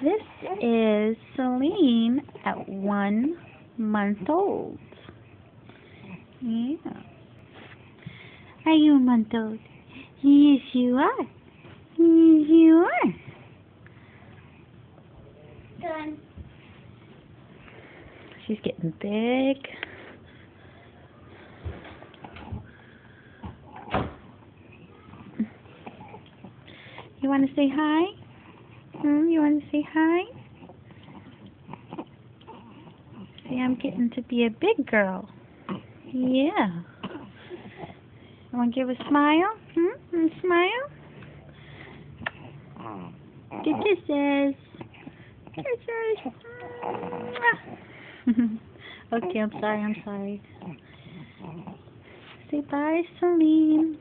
This is Celine at 1 month old. Yeah. Are you a month old? Yes, you are. Yes, you are. Done. She's getting big. You want to say hi? You want to say hi? See, I'm getting to be a big girl. Yeah. You want to give a smile? Smile? Give kisses. Kisses. Okay, I'm sorry. Say bye, Celine.